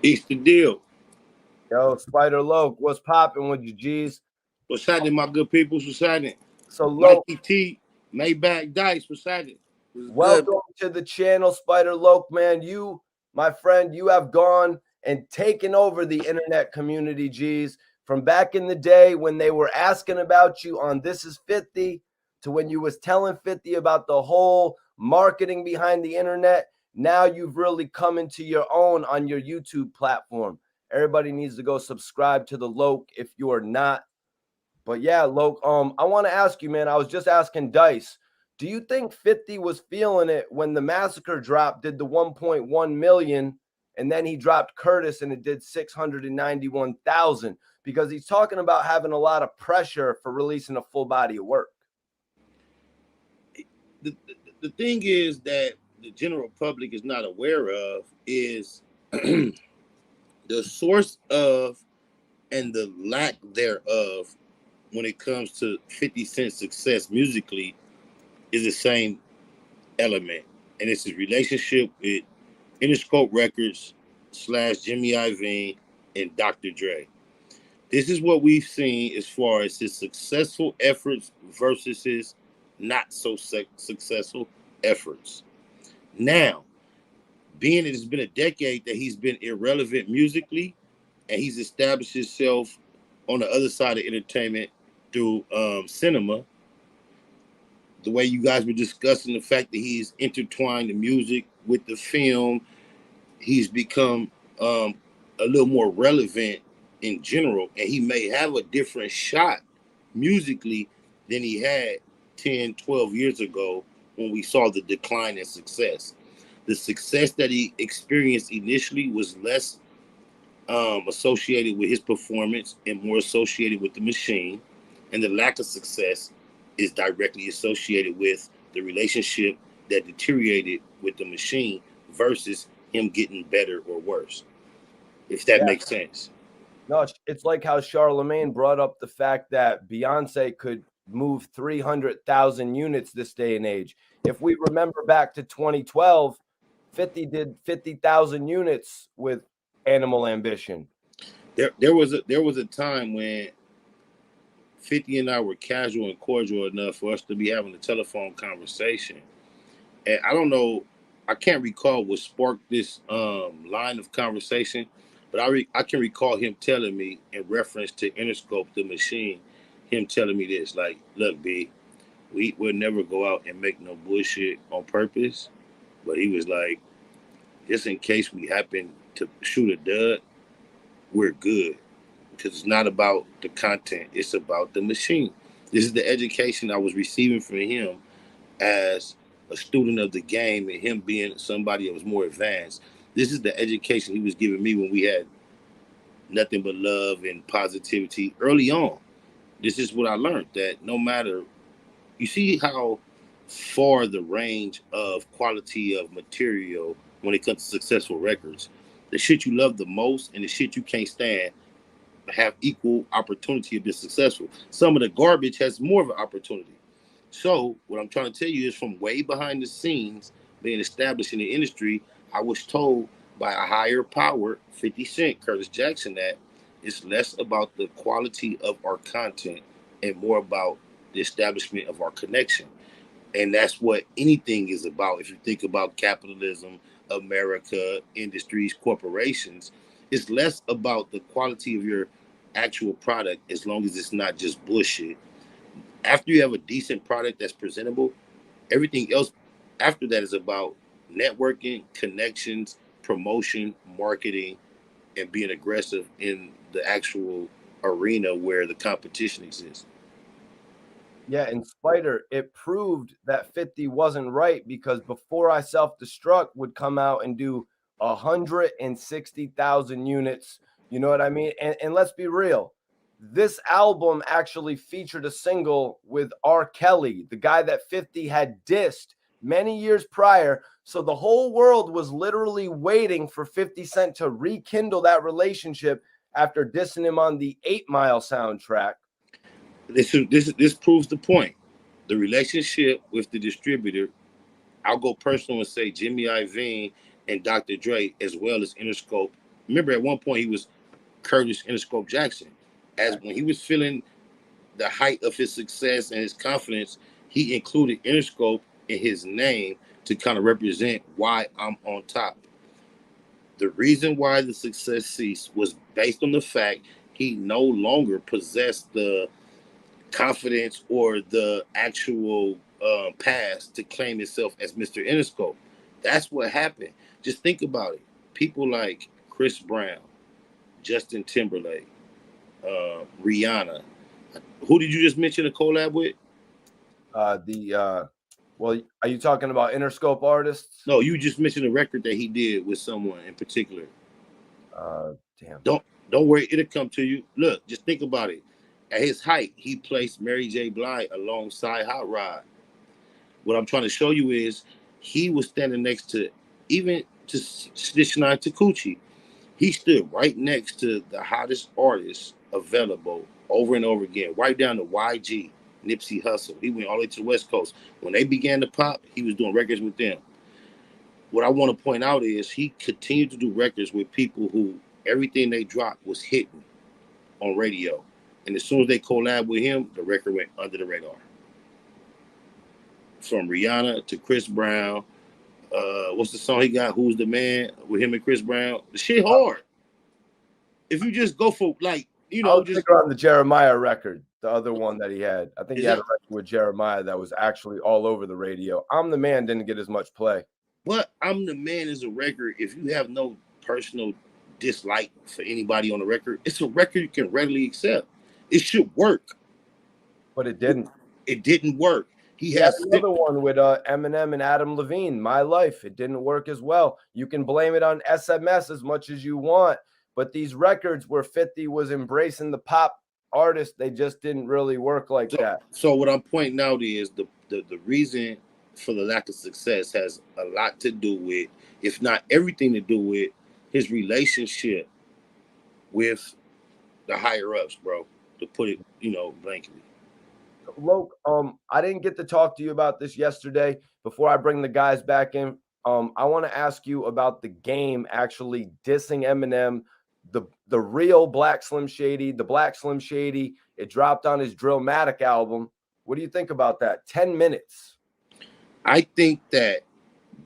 East the deal. Yo, Spider Loke, what's popping with you, G's? What's happening, my good people? What's happening? So, Loke, Mikey T, Maybach Dice. What's happening? What's good? welcome to the channel, Spider Loke, man. You, my friend, you have gone and taken over the internet community, G's. From back in the day when they were asking about you on This Is 50 to when you was telling 50 about the whole marketing behind the internet. Now you've really come into your own on your YouTube platform. Everybody needs to go subscribe to the Loke if you are not. But yeah, Loke, I want to ask you, man. I was just asking Dice. Do you think 50 was feeling it when the massacre drop did the 1.1 million and then he dropped Curtis and it did 691,000 because he's talking about having a lot of pressure for releasing a full body of work? The thing is that the general public is not aware of is the source of and the lack thereof when it comes to 50 Cent's success musically is the same element. And it's his relationship with Interscope Records / Jimmy Iovine and Dr. Dre. This is what we've seen as far as his successful efforts versus his not so successful efforts. Now, being it has been a decade that he's been irrelevant musically, and he's established himself on the other side of entertainment through cinema, the way you guys were discussing the fact that he's intertwined the music with the film, he's become a little more relevant in general, and he may have a different shot musically than he had 10, 12 years ago when we saw the decline in success. The success that he experienced initially was less associated with his performance and more associated with the machine, and the lack of success is directly associated with the relationship that deteriorated with the machine versus him getting better or worse, if that Yeah. makes sense. No, it's like how Charlemagne brought up the fact that Beyonce could move 300,000 units this day and age. If we remember back to 2012, 50 did 50,000 units with Animal Ambition. There was a time when 50 and I were casual and cordial enough for us to be having a telephone conversation. And I don't know, I can't recall what sparked this line of conversation, but I can recall him telling me in reference to Interscope the machine, him telling me this, like, look, B, we'll never go out and make no bullshit on purpose. But he was like, just in case we happen to shoot a dud, we're good. Because it's not about the content, it's about the machine. This is the education I was receiving from him as a student of the game and him being somebody that was more advanced. This is the education he was giving me when we had nothing but love and positivity early on. This is what I learned, that no matter, you see how far the range of quality of material when it comes to successful records. The shit you love the most and the shit you can't stand have equal opportunity of being successful. Some of the garbage has more of an opportunity. So what I'm trying to tell you is, from way behind the scenes, being established in the industry, I was told by a higher power, 50 Cent, Curtis Jackson, that it's less about the quality of our content and more about the establishment of our connection. And that's what anything is about. If you think about capitalism, America, industries, corporations, it's less about the quality of your actual product as long as it's not just bullshit. After you have a decent product that's presentable, everything else after that is about networking, connections, promotion, marketing, and being aggressive in the actual arena where the competition exists. Yeah, in Spider, it proved that 50 wasn't right because Before I Self Destruct would come out and do 160,000 units. You know what I mean? And let's be real. This album actually featured a single with R. Kelly, the guy that 50 had dissed many years prior. So the whole world was literally waiting for 50 Cent to rekindle that relationship after dissing him on the 8 Mile soundtrack. This proves the point. The relationship with the distributor, I'll go personal and say Jimmy Iovine and Dr. Dre, as well as Interscope remember at one point he was Curtis Interscope Jackson. As when he was feeling the height of his success and his confidence, he included Interscope in his name to kind of represent why I'm on top. The reason why the success ceased was based on the fact he no longer possessed the confidence or the actual past to claim himself as Mr. Interscope. That's what happened. Just think about it. People like Chris Brown, Justin Timberlake, Rihanna. Who did you just mention a collab with? Well, are you talking about Interscope artists? No, you just mentioned a record that he did with someone in particular. Damn. Don't worry, it'll come to you. Look, just think about it. At his height, he placed Mary J. Blige alongside Hot Rod. What I'm trying to show you is he was standing next to even to Snitch Nine Takuchi. He stood right next to the hottest artists available over and over again, right down to YG, Nipsey Hussle. He went all the way to the West Coast. When they began to pop, he was doing records with them. What I want to point out is he continued to do records with people who everything they dropped was hitting on radio. And as soon as they collabed with him, the record went under the radar. From Rihanna to Chris Brown. What's the song he got? Who's the Man? With him and Chris Brown. The shit hard. If you just go for like, I'll just on the Jeremiah record, the other one that he had. I think he had a record with Jeremiah that was actually all over the radio. I'm the Man didn't get as much play. But I'm the Man is a record. If you have no personal dislike for anybody on the record, it's a record you can readily accept. It should work. But it didn't. It didn't work. He has another one with Eminem and Adam Levine, My Life. It didn't work as well. You can blame it on SMS as much as you want, but these records where 50 was embracing the pop artist, they just didn't really work like that. So what I'm pointing out is the reason for the lack of success has a lot to do with, if not everything to do with, his relationship with the higher ups, bro. To put it, blankly. Loke, I didn't get to talk to you about this yesterday. Before I bring the guys back in, I want to ask you about the Game actually dissing Eminem, the real Black Slim Shady, the Black Slim Shady. It dropped on his Drillmatic album. What do you think about that? 10 minutes. I think that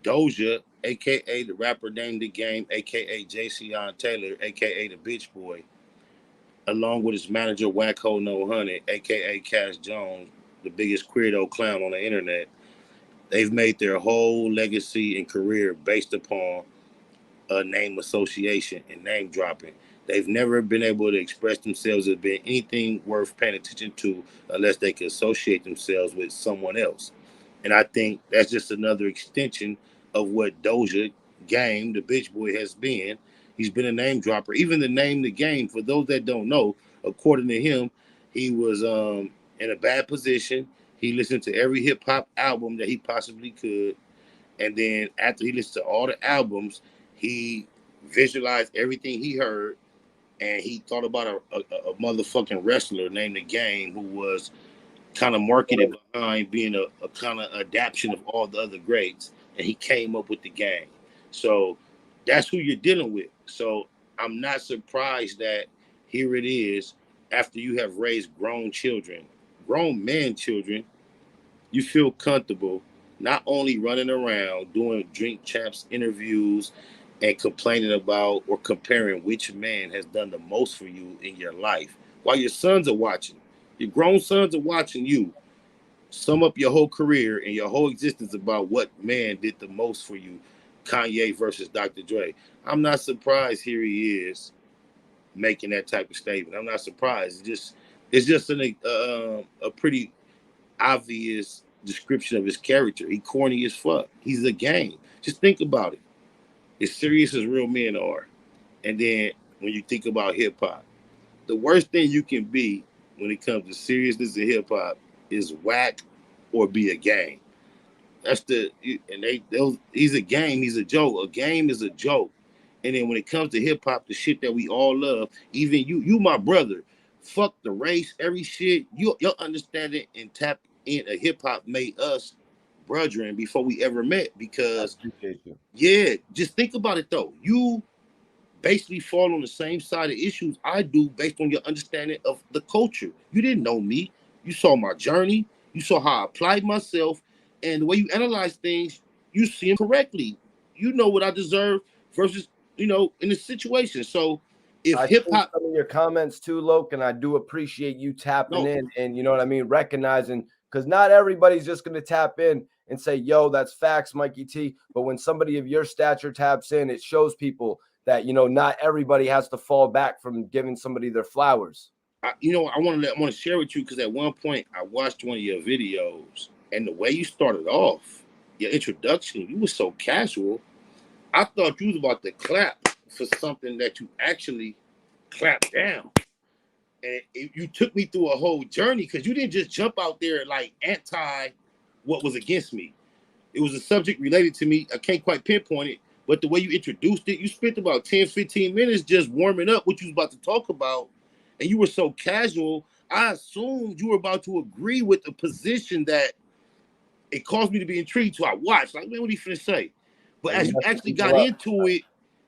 Doja, aka the rapper named The Game, aka Jayceon Taylor, aka the Bitch Boy, along with his manager Wacko No Honey, aka Cash Jones, the biggest queerdo clown on the internet, they've made their whole legacy and career based upon a name association and name dropping. They've never been able to express themselves as being anything worth paying attention to unless they can associate themselves with someone else. And I think that's just another extension of what Doja Game, the Bitch Boy, has been. He's been a name dropper. Even the name The Game, for those that don't know, according to him, he was in a bad position. He listened to every hip hop album that he possibly could. And then after he listened to all the albums, he visualized everything he heard. And he thought about a motherfucking wrestler named The Game who was kind of marketed behind being a kind of adaptation of all the other greats. And he came up with The Game. So that's who you're dealing with. So I'm not surprised that here it is, after you have raised grown children, grown man children, you feel comfortable not only running around doing Drink Champs interviews and complaining about or comparing which man has done the most for you in your life while your sons are watching. Your grown sons are watching you sum up your whole career and your whole existence about what man did the most for you, Kanye versus Dr. Dre. I'm not surprised here he is making that type of statement. I'm not surprised. It's just a pretty obvious description of his character. He corny as fuck. He's a game. Just think about it. As serious as real men are. And then when you think about hip hop, the worst thing you can be when it comes to seriousness in hip hop is whack or be a game. That's he's a game, he's a joke. A game is a joke. And then when it comes to hip hop, the shit that we all love, even you my brother, fuck the race, every shit. Your understanding and tap in a hip hop made us brethren before we ever met. Because yeah, just think about it though. You basically fall on the same side of issues I do based on your understanding of the culture. You didn't know me. You saw my journey. You saw how I applied myself. And the way you analyze things, you see them correctly. You know what I deserve versus, in the situation. So if I hip think hop, some of your comments too, Loke, and I do appreciate you tapping no, in and, you know what I mean, recognizing, because not everybody's just going to tap in and say, yo, that's facts, Mikey T. But when somebody of your stature taps in, it shows people that, not everybody has to fall back from giving somebody their flowers. I want to share with you because at one point I watched one of your videos and the way you started off, your introduction, you were so casual. I thought you was about to clap for something that you actually clapped down. And you took me through a whole journey because you didn't just jump out there like anti what was against me. It was a subject related to me. I can't quite pinpoint it, but the way you introduced it, you spent about 10, 15 minutes just warming up what you was about to talk about. And you were so casual, I assumed you were about to agree with the position that it caused me to be intrigued. So I watched, like, man, what he finna say? But as you actually got into it,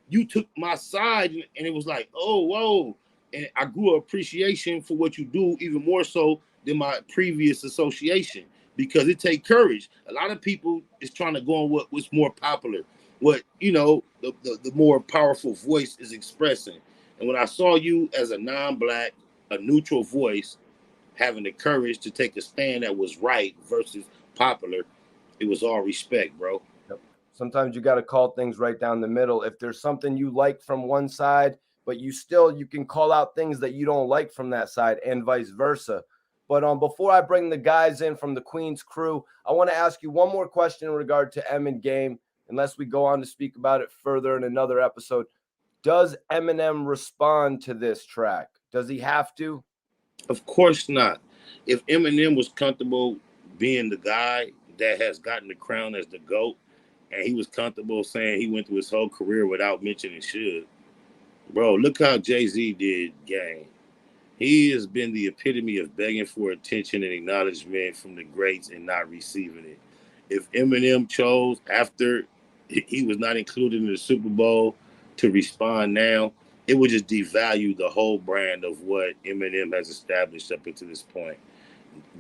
you took my side, and it was like, oh, whoa. And I grew an appreciation for what you do even more so than my previous association because it takes courage. A lot of people is trying to go on what's more popular, what, the more powerful voice is expressing. And when I saw you as a non-black, a neutral voice, having the courage to take a stand that was right versus popular, it was all respect, bro. Yep. Sometimes you got to call things right down the middle. If there's something you like from one side, but you can call out things that you don't like from that side and vice versa. But before I bring the guys in from the Queen's crew, I want to ask you one more question in regard to Eminem Game, unless we go on to speak about it further in another episode. Does Eminem respond to this track? Does he have to? Of course not. If Eminem was comfortable being the guy that has gotten the crown as the GOAT, and he was comfortable saying he went through his whole career without mentioning Suge, bro, look how Jay-Z did Game. He has been the epitome of begging for attention and acknowledgement from the greats and not receiving it. If Eminem chose after he was not included in the Super Bowl to respond now, it would just devalue the whole brand of what Eminem has established up until this point.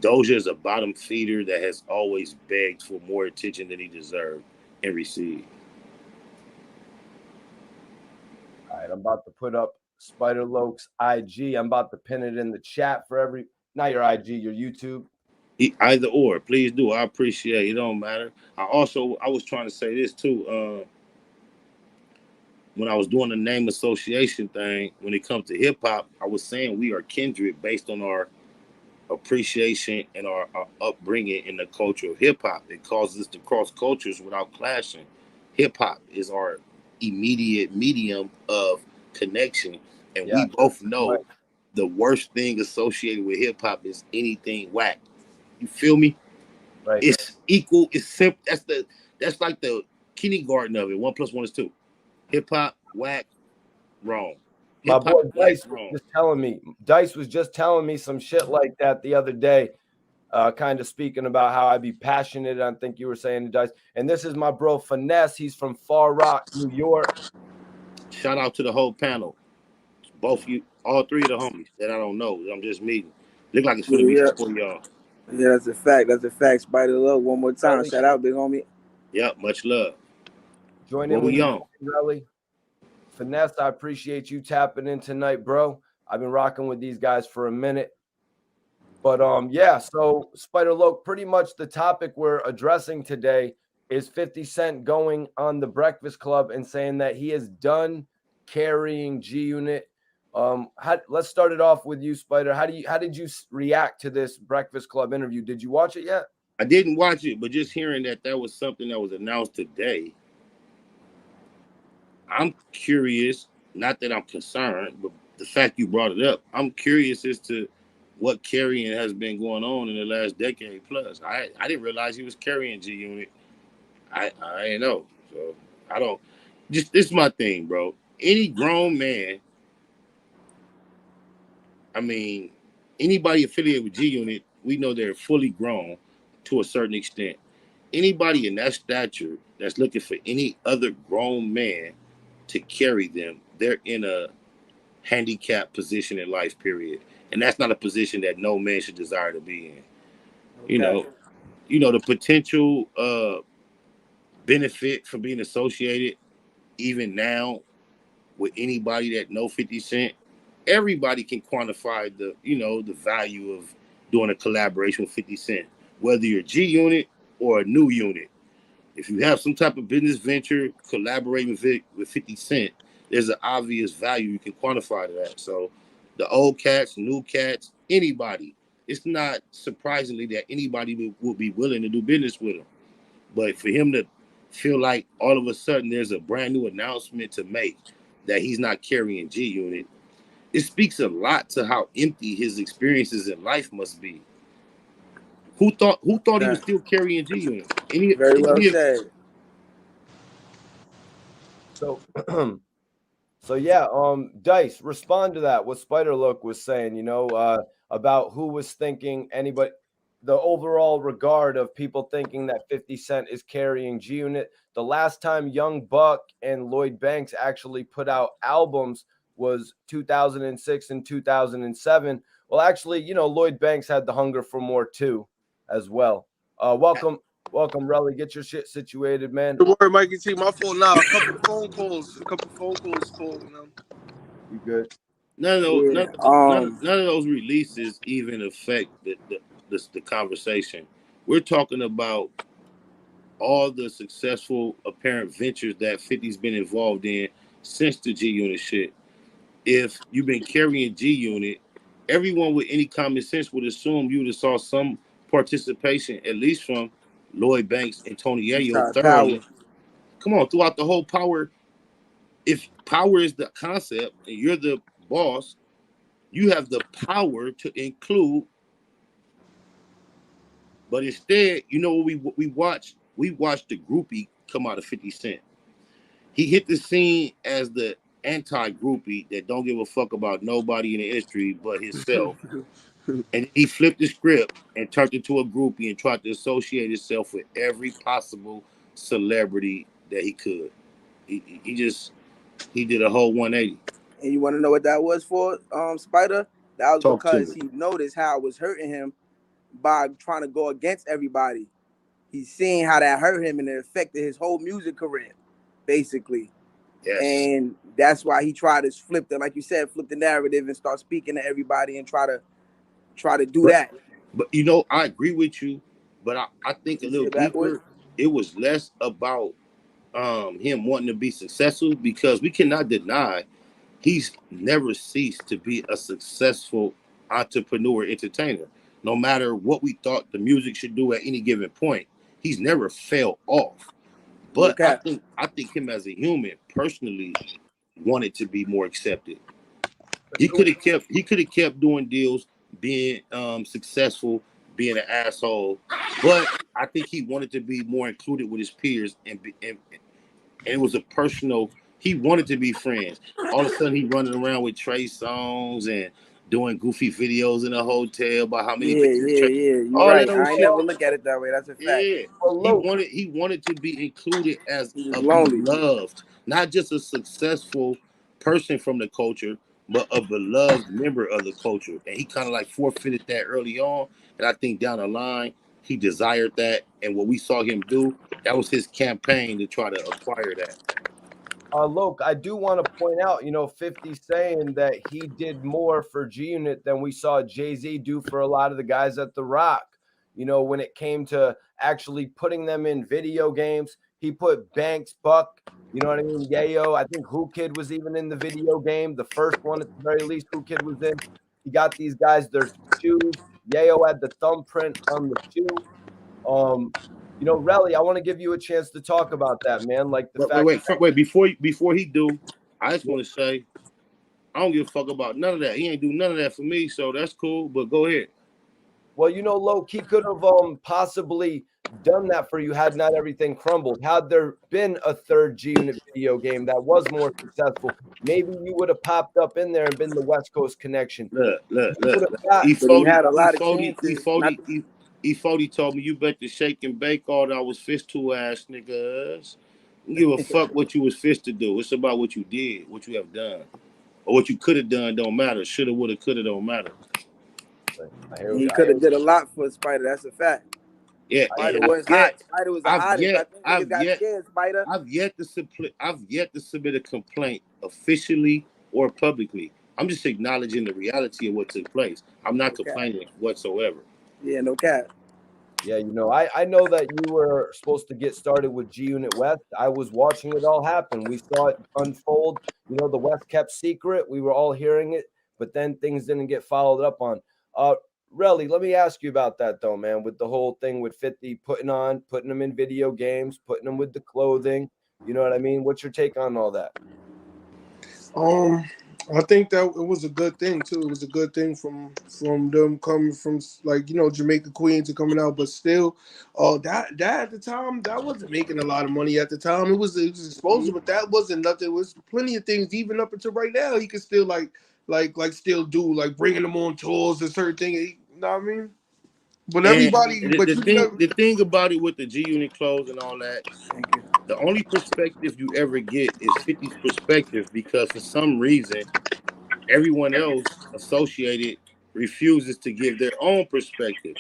Doja is a bottom feeder that has always begged for more attention than he deserved and received. All right, I'm about to put up Spider Loke's IG. I'm about to pin it in the chat for not your IG, your YouTube. Either or, please do. I appreciate it. It don't matter. I was trying to say this too. When I was doing the name association thing, when it comes to hip hop, I was saying we are kindred based on our appreciation and our upbringing in the culture of hip hop. It causes us to cross cultures without clashing. Hip hop is our immediate medium of connection, and we both know the worst thing associated with hip hop is anything whack. You feel me? Right. It's equal. It's simple. That's like the kindergarten of it. 1 + 1 is 2. Hip hop, whack, wrong. My boy Dice was just telling me some shit like that the other day, kind of speaking about how I'd be passionate. I think you were saying, Dice. And this is my bro Finesse. He's from Far Rock, New York. Shout out to the whole panel. Both you, all three of the homies that I don't know. I'm just meeting. Look like it's gonna be for y'all. Yeah, that's a fact. That's a fact. Spider Love, one more time. Shout out, big homie. Yep, much love. Join in with you, Relly. Finesse, I appreciate you tapping in tonight, bro. I've been rocking with these guys for a minute. But yeah, so Spider Loke, pretty much the topic we're addressing today is 50 Cent going on the Breakfast Club and saying that he is done carrying G Unit. Let's start it off with you, Spider. How did you react to this Breakfast Club interview? Did you watch it yet? I didn't watch it, but just hearing that was something that was announced today, I'm curious. Not that I'm concerned, but the fact you brought it up, I'm curious as to what carrying has been going on in the last decade plus. I didn't realize he was carrying G Unit. I didn't know. So I don't. Just this is my thing, bro. Any grown man, I mean, anybody affiliated with G Unit, we know they're fully grown to a certain extent. Anybody in that stature that's looking for any other grown man to carry them, they're in a handicapped position in life, period. And that's not a position that no man should desire to be in. Okay. The potential benefit for being associated even now with anybody that know 50 Cent, everybody can quantify the value of doing a collaboration with 50 Cent, whether you're G Unit or a new unit. If you have some type of business venture collaborating with 50 Cent, there's an obvious value you can quantify to that. So the old cats, new cats, anybody, it's not surprisingly that anybody will be willing to do business with him. But for him to feel like all of a sudden there's a brand new announcement to make that he's not carrying G Unit, it speaks a lot to how empty his experiences in life must be. Who thought he was still carrying G Unit? Very well said. So, so yeah, Dice, respond to that. What Spider Look was saying, about who was thinking anybody, the overall regard of people thinking that 50 Cent is carrying G Unit. The last time Young Buck and Lloyd Banks actually put out albums was 2006 and 2007. Well, actually, Lloyd Banks had The Hunger for More too, as well. Welcome, Relly. Get your shit situated, man. The word, Mikey T. My fault. Now, a couple phone calls. You good? None of those releases even affect the conversation. We're talking about all the successful apparent ventures that 50's been involved in since the G Unit shit. If you've been carrying G Unit, everyone with any common sense would assume you would have saw some participation, at least from Lloyd Banks and Tony Yayo thoroughly. Come on, throughout the whole power. If power is the concept and you're the boss, you have the power to include. But instead, we watched the groupie come out of 50 Cent. He hit the scene as the anti-groupie that don't give a fuck about nobody in the industry but himself. And he flipped the script and turned into a groupie and tried to associate himself with every possible celebrity that he could. He did a whole 180. And you want to know what that was for, Spider? That was Talk because he noticed how it was hurting him by trying to go against everybody. He's seeing how that hurt him and it affected his whole music career, basically. Yes. And that's why he tried to flip the narrative and start speaking to everybody and try to do that. But I agree with you, but I think a little deeper, it was less about him wanting to be successful, because we cannot deny he's never ceased to be a successful entrepreneur entertainer. No matter what we thought the music should do at any given point, he's never fell off. But I think him as a human personally wanted to be more accepted. He could have kept doing deals, being successful, being an asshole, but I think he wanted to be more included with his peers, and it was a personal. He wanted to be friends. All of a sudden, he running around with Trey Songz and doing goofy videos in a hotel about how many. You're right. I never look at it that way. That's a fact. Yeah, he wanted to be included as a beloved, not just a successful person from the culture, but a beloved member of the culture. And he kind of like forfeited that early on. And I think down the line, he desired that. And what we saw him do, that was his campaign to try to acquire that. Look, I do want to point out, 50 saying that he did more for G Unit than we saw Jay-Z do for a lot of the guys at The Rock. When it came to actually putting them in video games, he put Banks, Buck, you know what I mean? Yayo, I think Who Kid was even in the video game. The first one, at the very least, Who Kid was in. He got these guys their shoes. Yayo had the thumbprint on the shoe. Relly, I want to give you a chance to talk about that, man. Like the fact. Wait, before he do, I just want to say, I don't give a fuck about none of that. He ain't do none of that for me, so that's cool. But go ahead. Well, Loke, he could have possibly done that for you had not everything crumbled. Had there been a third G Unit video game that was more successful, maybe you would have popped up in there and been the West Coast connection. Look. E40 had a lot of chances. E40 told me you bet the shake and bake all that was fist tool ass niggas. Give a fuck what you was fished to do. It's about what you did, what you have done, or what you could have done. Don't matter. Shoulda, woulda, coulda. Don't matter. He could have did a lot for Spider. That's a fact. Yeah, Spider was hot. Spider was the hottest. I think niggas got scared, Spider. I've yet to submit a complaint officially or publicly. I'm just acknowledging the reality of what took place. I'm not complaining whatsoever. Yeah, no cap. Yeah, you know, I know that you were supposed to get started with G Unit West. I was watching it all happen. We saw it unfold. You know, the West kept secret. We were all hearing it, but then things didn't get followed up on. Relly, let me ask you about that though, man. With the whole thing with 50 putting them in video games, putting them with the clothing. You know what I mean? What's your take on all that? I think that it was a good thing too. It was a good thing from them coming from, like, you know, Jamaica Queens and coming out, but still, that at the time that wasn't making a lot of money at the time. It was exposure, but that wasn't nothing. It was plenty of things even up until right now. He could still like still do, like, bringing them on tours and certain things. You know what I mean? But everybody, the thing about it with the G Unit clothes and all that, the only perspective you ever get is 50's perspective, because for some reason everyone else associated refuses to give their own perspective.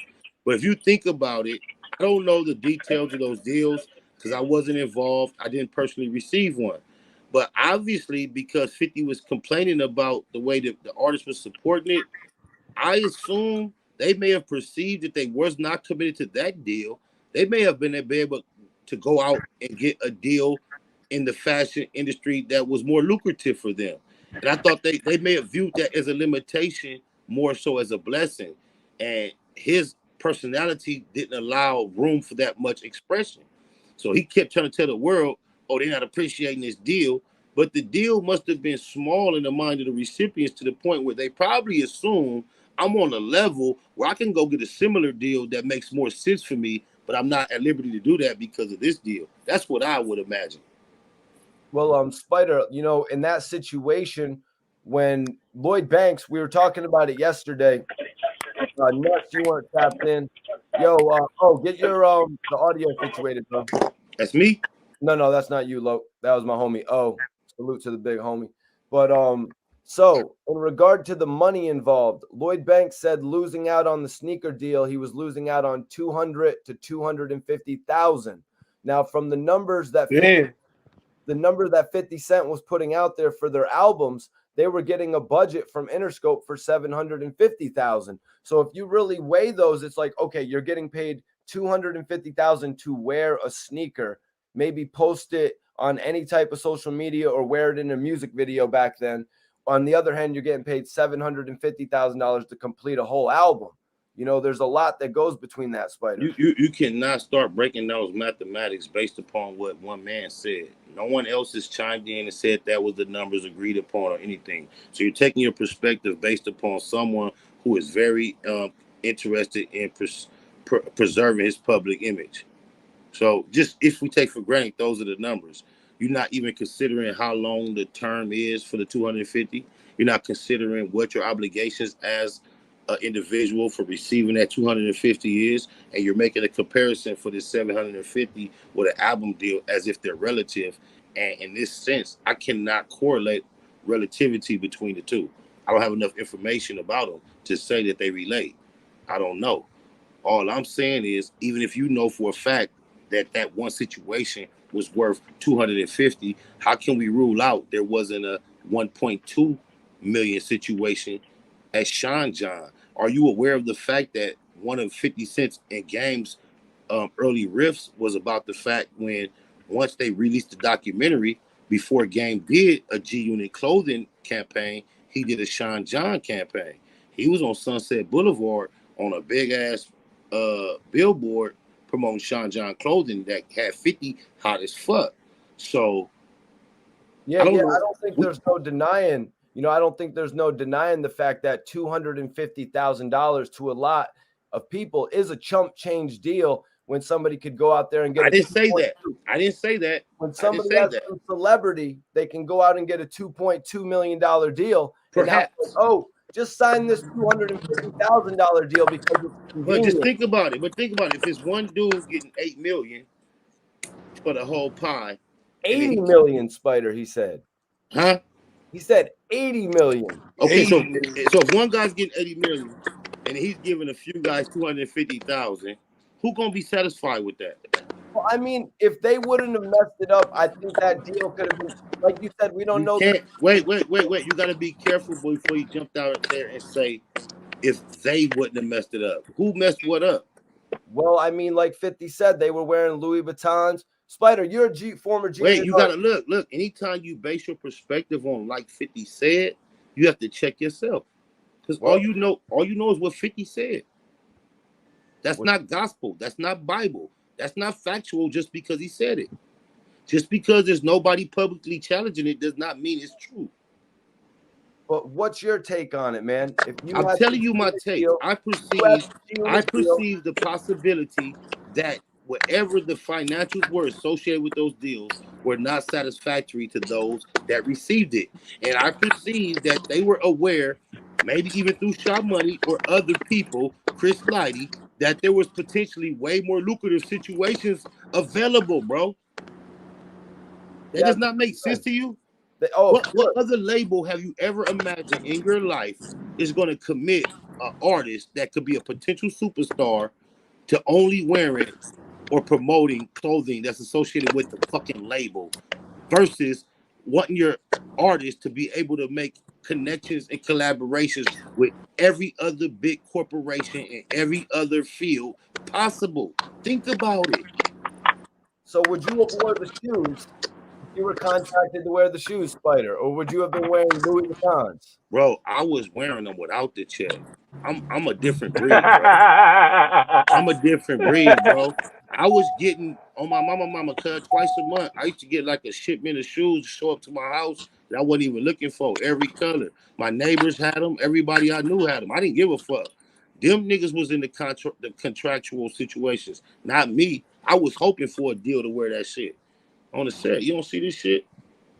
But if you think about it, I don't know the details of those deals because I wasn't involved. I didn't personally receive one. But obviously, because 50 was complaining about the way that the artist was supporting it, I assume they may have perceived that they was not committed to that deal. They may have been able to go out and get a deal in the fashion industry that was more lucrative for them. And I thought they may have viewed that as a limitation more so as a blessing. And his personality didn't allow room for that much expression. So he kept trying to tell the world, oh, they're not appreciating this deal. But the deal must have been small in the mind of the recipients to the point where they probably assume I'm on a level where I can go get a similar deal that makes more sense for me, but I'm not at liberty to do that because of this deal. That's what I would imagine. Well, Spider, you know, in that situation, when Lloyd Banks, we were talking about it yesterday. Nuts, you weren't tapped in. Yo, get your the audio situated, bro. That's me? No, that's not you, Lo. That was my homie. Oh, salute to the big homie. But so in regard to the money involved, Lloyd Banks said losing out on the sneaker deal, he was losing out on 200 to 250,000. Now, from the numbers that the number that 50 Cent was putting out there for their albums, they were getting a budget from Interscope for 750,000. So if you really weigh those, it's like, okay, you're getting paid 250,000 to wear a sneaker, maybe post it on any type of social media or wear it in a music video back then. On the other hand, you're getting paid $750,000 to complete a whole album. You know, there's a lot that goes between that, Spider. You cannot start breaking those mathematics based upon what one man said. No one else has chimed in and said that was the numbers agreed upon or anything. So you're taking your perspective based upon someone who is very interested in preserving his public image. So just if we take for granted those are the numbers, you're not even considering how long the term is for the 250. You're not considering what your obligations as an individual for receiving that 250 is, and you're making a comparison for this 750 with an album deal as if they're relative. And in this sense, I cannot correlate relativity between the two. I don't have enough information about them to say that they relate. I don't know. All I'm saying is, even if you know for a fact that one situation was worth 250, how can we rule out there wasn't a 1.2 million situation at Sean John? Are you aware of the fact that one of 50 Cent's and Game's early riffs was about the fact when once they released the documentary, before Game did a G Unit clothing campaign, he did a Sean John campaign. He was on Sunset Boulevard on a big ass billboard promoting Sean John clothing that had 50 hot as fuck. So I don't think there's no denying. You know, I don't think there's no denying the fact that $250,000 to a lot of people is a chump change deal when somebody could go out there and get. I didn't say that. When somebody has a celebrity, they can go out and get a $2.2 million deal. Perhaps. Just sign this $250,000 deal because it's convenient. But just think about it. If it's one dude getting $8 million for the whole pie, 80 million, Spider, he said. Huh? He said 80 million. Okay, so 80 million. if one guy's getting 80 million and he's giving a few guys 250,000, who gonna be satisfied with that? Well, I mean, if they wouldn't have messed it up, I think that deal could have been, like you said, we don't You know. can't wait. You gotta be careful before you jump out there and say if they wouldn't have messed it up. Who messed what up? Well, I mean, like 50 said, they were wearing Louis Vuittons. Spider, you're a former Wait, G-Unit. you gotta look. Anytime you base your perspective on like 50 said, you have to check yourself. Because Well, all you know is what 50 said. That's What- not gospel. That's not Bible. That's not factual just because he said it. Just because there's nobody publicly challenging it does not mean it's true. But what's your take on it, man? If you I'm had telling the you my G-Unit take. deal, I perceive the possibility that whatever the financials were associated with those deals were not satisfactory to those that received it. And I perceive that they were aware, maybe even through Shaw Money or other people, Chris Lighty, that there was potentially way more lucrative situations available, bro. That does not make sense to you? What other label have you ever imagined in your life is going to commit an artist that could be a potential superstar to only wearing or promoting clothing that's associated with the fucking label versus wanting your artist to be able to make connections and collaborations with every other big corporation in every other field possible? Think about it. So would you have worn the shoes if you were contracted to wear the shoes, Spider, or would you have been wearing Louis Vuittons? Bro, I was wearing them without the check. I'm a different breed, bro. I'm a different breed, bro. I was getting on my mama cuz twice a month. I used to get like a shipment of shoes to show up to my house that I wasn't even looking for, every color. My neighbors had them. Everybody I knew had them. I didn't give a fuck. Them niggas was in the contractual situations, not me. I was hoping for a deal to wear that shit on the set. You don't see this shit?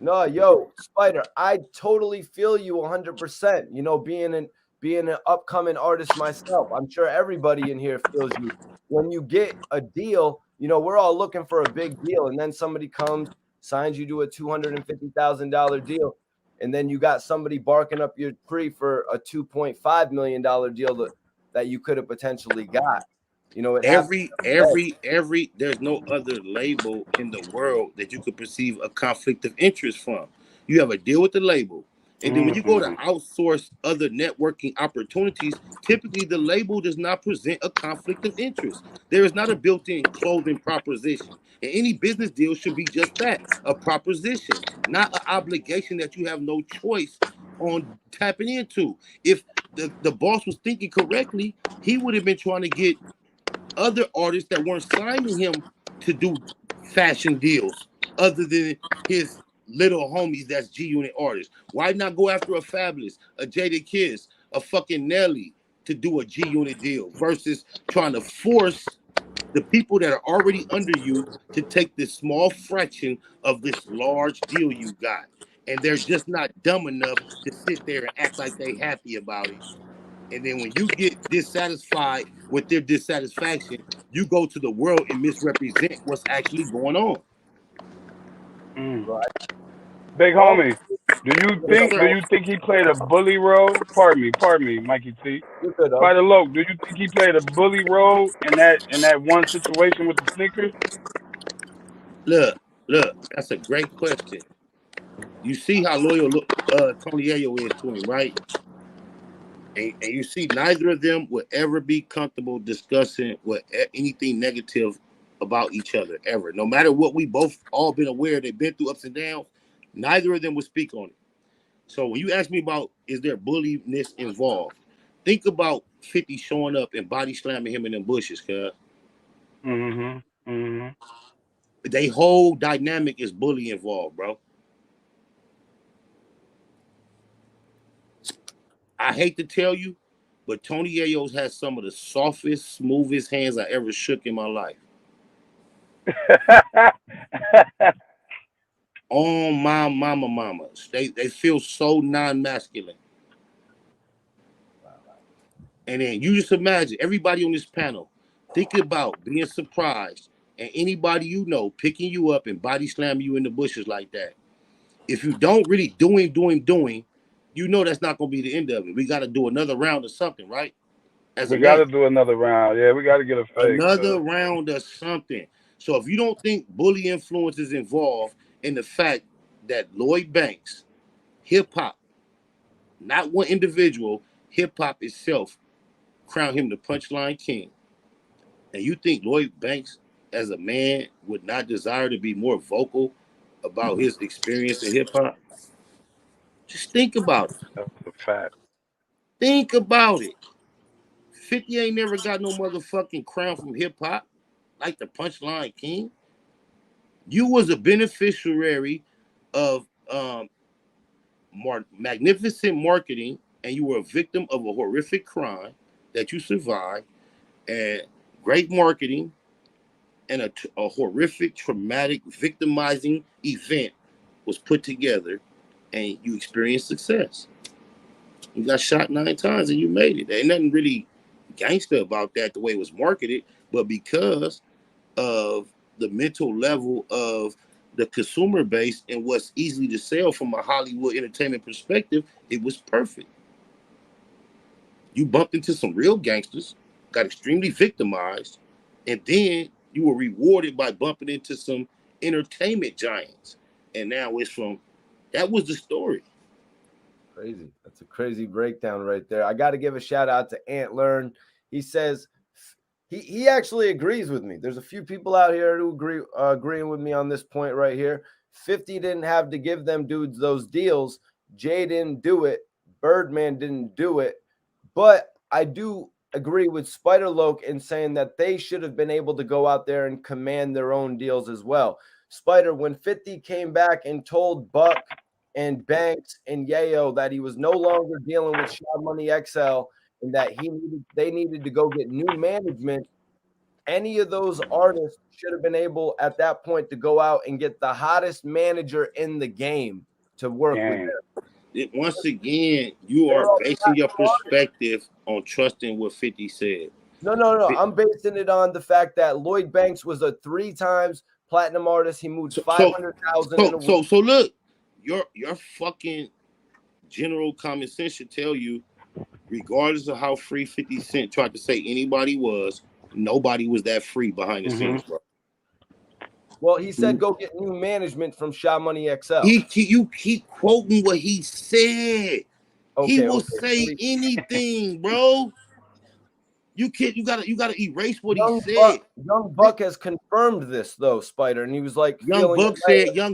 No, yo, Spider, I totally feel you 100%. You know, being an upcoming artist myself, I'm sure everybody in here feels you. When you get a deal, you know, we're all looking for a big deal, and then somebody comes, signs you to a $250,000 deal, and then you got somebody barking up your tree for a $2.5 million deal that you could have potentially got. You know, it happens. Every there's no other label in the world that you could perceive a conflict of interest from. You have a deal with the label, and then when you go to outsource other networking opportunities, typically the label does not present a conflict of interest. There is not a built-in clothing proposition, and any business deal should be just that, a proposition, not an obligation that you have no choice on tapping into. If the boss was thinking correctly, he would have been trying to get other artists that weren't signing him to do fashion deals other than his little homies that's G Unit artists. Why not go after a Fabulous, a Jada Kiss, a fucking Nelly to do a G Unit deal versus trying to force the people that are already under you to take this small fraction of this large deal you got? And they're just not dumb enough to sit there and act like they happy about it. And then when you get dissatisfied with their dissatisfaction, you go to the world and misrepresent what's actually going on. Big Well, homie, do you Yes, think do sir. you think he played a bully role? Pardon me, Mikey T. you could have. Spider Loke, do you think he played a bully role in that one situation with the sneakers? Look, that's a great question. You see how loyal Tony Ayo is to him, right? And you see neither of them would ever be comfortable discussing anything negative about each other ever. No matter what we both all been aware they've been through ups and downs, neither of them would speak on it. So when you ask me about is there bulliness involved, think about 50 showing up and body slamming him in them bushes, cuz. Mm-hmm. Mm-hmm. They whole dynamic is bully involved, bro. I hate to tell you, but Tony Ayo's has some of the softest, smoothest hands I ever shook in my life. On my mama. They feel so non-masculine. And then you just imagine everybody on this panel, think about being surprised and anybody you know picking you up and body slamming you in the bushes like that, if you don't really doing, you know that's not gonna be the end of it. We got to do another round of something, right? As a We got man, to do another round. Yeah, we got to get a fake. another round of something. So if you don't think bully influence is involved in the fact that Lloyd Banks, hip hop, not one individual, hip hop itself, crowned him the punchline king, and you think Lloyd Banks, as a man, would not desire to be more vocal about his experience in hip hop? Just think about it. That's a fact. Think about it. 50 ain't never got no motherfucking crown from hip hop like the punchline king. You was a beneficiary of magnificent marketing, and you were a victim of a horrific crime that you survived, and great marketing and a horrific, traumatic, victimizing event was put together, and you experienced success. You got shot 9 times and you made it. There ain't nothing really gangster about that the way it was marketed, but because of the mental level of the consumer base and what's easily to sell from a Hollywood entertainment perspective, it was perfect. You bumped into some real gangsters, got extremely victimized, and then you were rewarded by bumping into some entertainment giants. And now it's from that was the story. Crazy. That's a crazy breakdown right there. I got to give a shout out to Ant Learn. He says he actually agrees with me. There's a few people out here who agreeing with me on this point right here. 50 didn't have to give them dudes those deals. Jay didn't do it. Birdman didn't do it. But I do agree with Spider Loke in saying that they should have been able to go out there and command their own deals as well. Spider, when 50 came back and told Buck and Banks and Yayo that he was no longer dealing with Shaw Money XL and that they needed to go get new management, any of those artists should have been able at that point to go out and get the hottest manager in the game to work with them. Once again, you are basing your perspective on trusting what 50 said. No. I'm basing it on the fact that Lloyd Banks was a 3 times platinum artist. He moved 500,000 in a week. So look, your fucking general common sense should tell you, regardless of how free 50 Cent tried to say anybody was, nobody was that free behind the scenes, bro. Well, he said go get new management from Shaw Money XL. You keep quoting what he said. He will say anything, bro. You gotta erase what he said. Young Buck has confirmed this though, Spider, and he was like, Young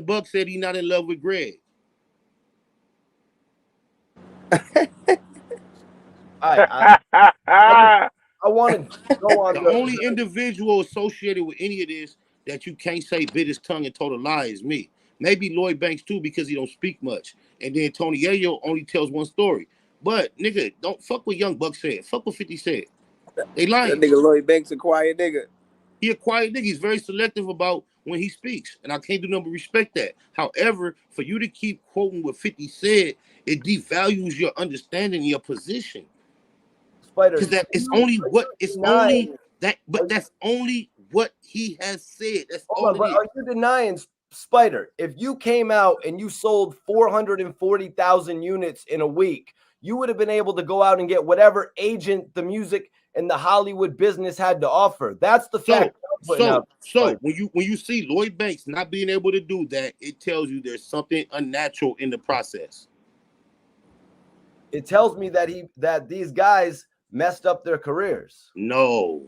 Buck said he's not in love with Greg. I want to go on. The only individual associated with any of this that you can't say bit his tongue and told a lie is me. Maybe Lloyd Banks too, because he don't speak much. And then Tony Yayo only tells one story. But nigga, don't fuck what Young Buck said. Fuck what 50 said. They lying. That nigga Lloyd Banks a quiet nigga. He a quiet nigga. He's very selective about when he speaks. And I can't do nothing but respect that. However, for you to keep quoting what 50 said, it devalues your understanding, your position. Because that it's only what it's only that, but that's only what he has said. That's all it is. Are you denying, Spider? If you came out and you sold 440,000 units in a week, you would have been able to go out and get whatever agent the music and the Hollywood business had to offer. That's the fact. So when you see Lloyd Banks not being able to do that, it tells you there's something unnatural in the process. It tells me that these guys messed up their careers. No,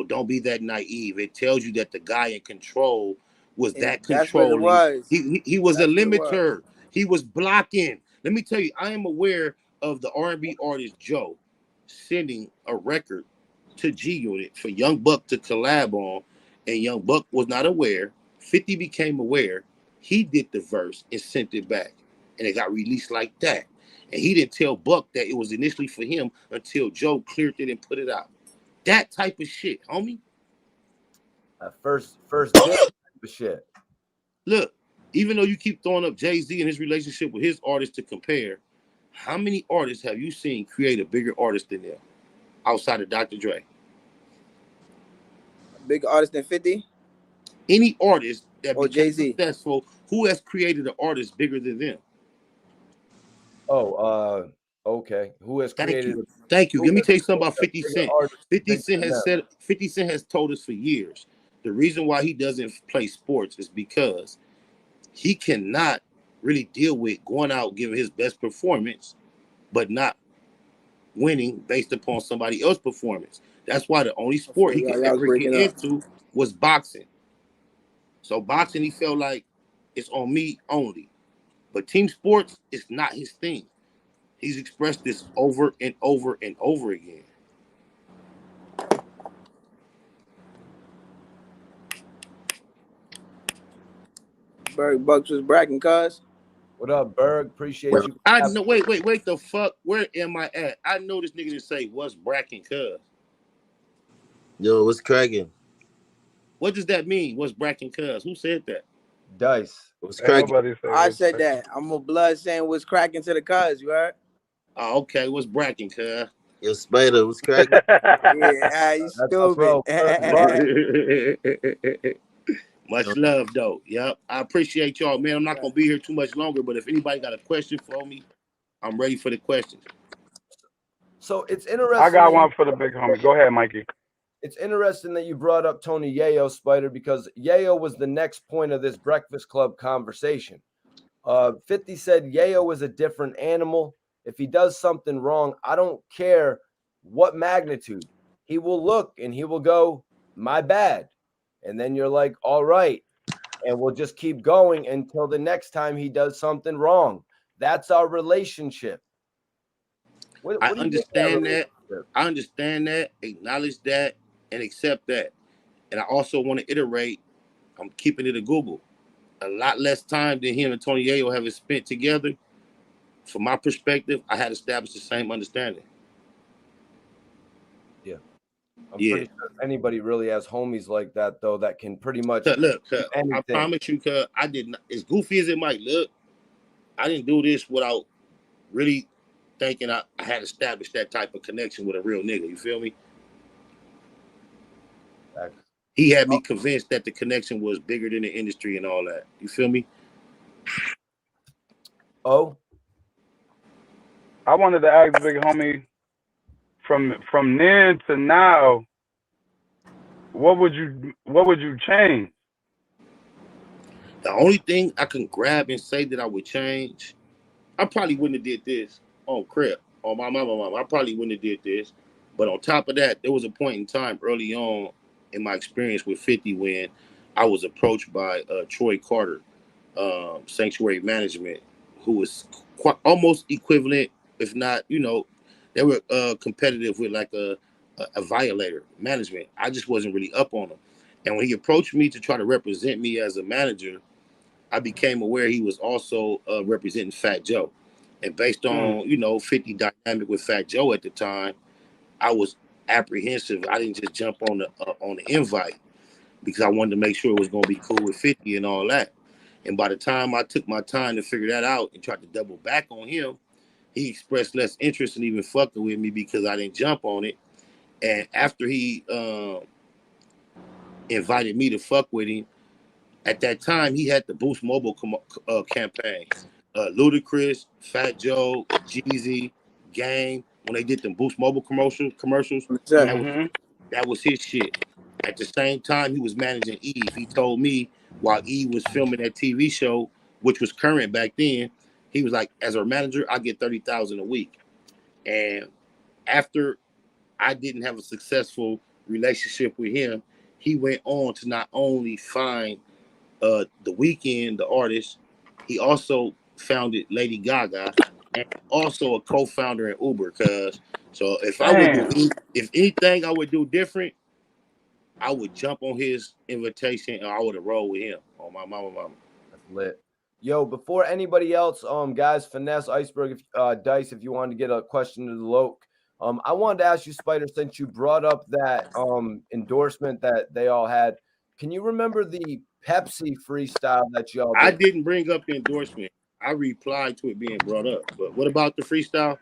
don't be that naive. It tells you that the guy in control was that controlling. He was a limiter. He was blocking. Let me tell you, I am aware of the R&B artist Joe sending a record to G Unit for Young Buck to collab on, and Young Buck was not aware. 50 became aware. He did the verse and sent it back, and it got released like that. And he didn't tell Buck that it was initially for him until Joe cleared it and put it out. That type of shit, homie. First type of shit. Look, even though you keep throwing up Jay-Z and his relationship with his artists to compare, how many artists have you seen create a bigger artist than them outside of Dr. Dre? Bigger artist than 50? Any artist that Or became Jay-Z. successful, who has created an artist bigger than them? Oh, okay. Who has Thank created you. Thank you. who Let me has tell you something created about a 50 bigger Cent. artist 50 bigger Cent than has them? said 50 Cent has told us for years the reason why he doesn't play sports is because he cannot really deal with going out giving his best performance but not winning based upon somebody else's performance. That's why the only sport he could Y'all was ever get breaking up. into was boxing. So boxing, he felt like it's on me only. But team sports is not his thing. He's expressed this over and over and over again. Berg Bucks was bragging, cuz. What up, Berg? Appreciate you. I know. Wait. The fuck. Where am I at? I know this nigga didn't say what's bracking, cuz. Yo, what's cracking? What does that mean? What's bracking, cuz? Who said that? Dice. What's Ain't cracking? nobody say I what's said cracking. that. I'm a blood saying what's cracking to the cuz, you heard? Oh, okay. What's bracking, cuz? Yo, Spider, what's cracking? Yeah, you That's my stupid. bro. Berg. Much love, though. Yep. I appreciate y'all, man. I'm not gonna be here too much longer, but if anybody got a question for me, I'm ready for the questions. So it's I interesting. got one for the big homie. Go ahead, Mikey. It's interesting that you brought up Tony Yayo, Spider, because Yayo was the next point of this Breakfast Club conversation. 50 said Yayo is a different animal. If he does something wrong, I don't care what magnitude. He will look and he will go, my bad. And then you're like, all right. And we'll just keep going until the next time he does something wrong. That's our relationship. I What do you think of that understand that. relationship? I understand that, acknowledge that, and accept that. And I also want to iterate, I'm keeping it a Google. A lot less time than him and Tony Yayo have spent together. From my perspective, I had established the same understanding. Yeah. I'm Yeah. pretty sure anybody really has homies like that, though, that can pretty much Look, do I anything. promise you, cuz I did not, as goofy as it might look, I didn't do this without really thinking I had established that type of connection with a real nigga. You feel me? Facts. He had me convinced that the connection was bigger than the industry and all that. You feel me? Oh, I wanted to ask big homie from then to now, what would you change? The only thing I can grab and say that I would change, I probably wouldn't have did this on Crip, on my mama. I probably wouldn't have did this. But on top of that, there was a point in time early on in my experience with 50 when I was approached by Troy Carter, Sanctuary Management, who was quite, almost equivalent, if not, they were competitive with like a violator management. I just wasn't really up on them. And when he approached me to try to represent me as a manager, I became aware he was also representing Fat Joe. And based on, 50 dynamic with Fat Joe at the time, I was apprehensive. I didn't just jump on the invite because I wanted to make sure it was going to be cool with 50 and all that. And by the time I took my time to figure that out and tried to double back on him, he expressed less interest in even fucking with me because I didn't jump on it. And after he invited me to fuck with him, at that time he had the Boost Mobile campaign. Ludacris, Fat Joe, Jeezy, Game, when they did the Boost Mobile commercials, Mm-hmm. that was his shit. At the same time, he was managing Eve. He told me while Eve was filming that TV show, which was current back then, he was like, as a manager, I get $30,000 a week. And after I didn't have a successful relationship with him, he went on to not only find The Weeknd, the artist, he also founded Lady Gaga, and also a co-founder in Uber. Cause so if anything I would do different, I would jump on his invitation and I would have rolled with him on my mama. that's lit. Yo, before anybody else, guys, Finesse, Iceberg, Dice, if you wanted to get a question to the Loke, I wanted to ask you, Spider, since you brought up that endorsement that they all had, can you remember the Pepsi freestyle that y'all I did? didn't bring up the endorsement. I replied to it being brought up. But what about the freestyle?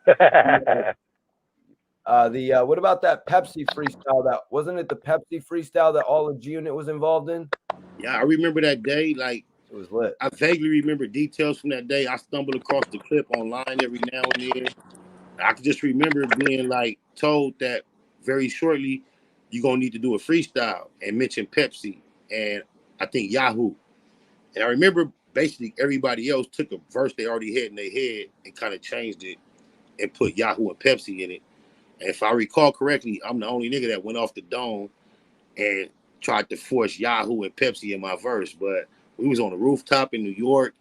What about that Pepsi freestyle? That wasn't it the Pepsi freestyle that all of G Unit was involved in? Yeah, I remember that day. Like, It was lit. I vaguely remember details from that day. I stumbled across the clip online every now and then. I can just remember being like told that very shortly you're gonna need to do a freestyle and mention Pepsi and I think Yahoo. And I remember basically everybody else took a verse they already had in their head and kind of changed it and put Yahoo and Pepsi in it. And if I recall correctly, I'm the only nigga that went off the dome and tried to force Yahoo and Pepsi in my verse. But we was on the rooftop in New York.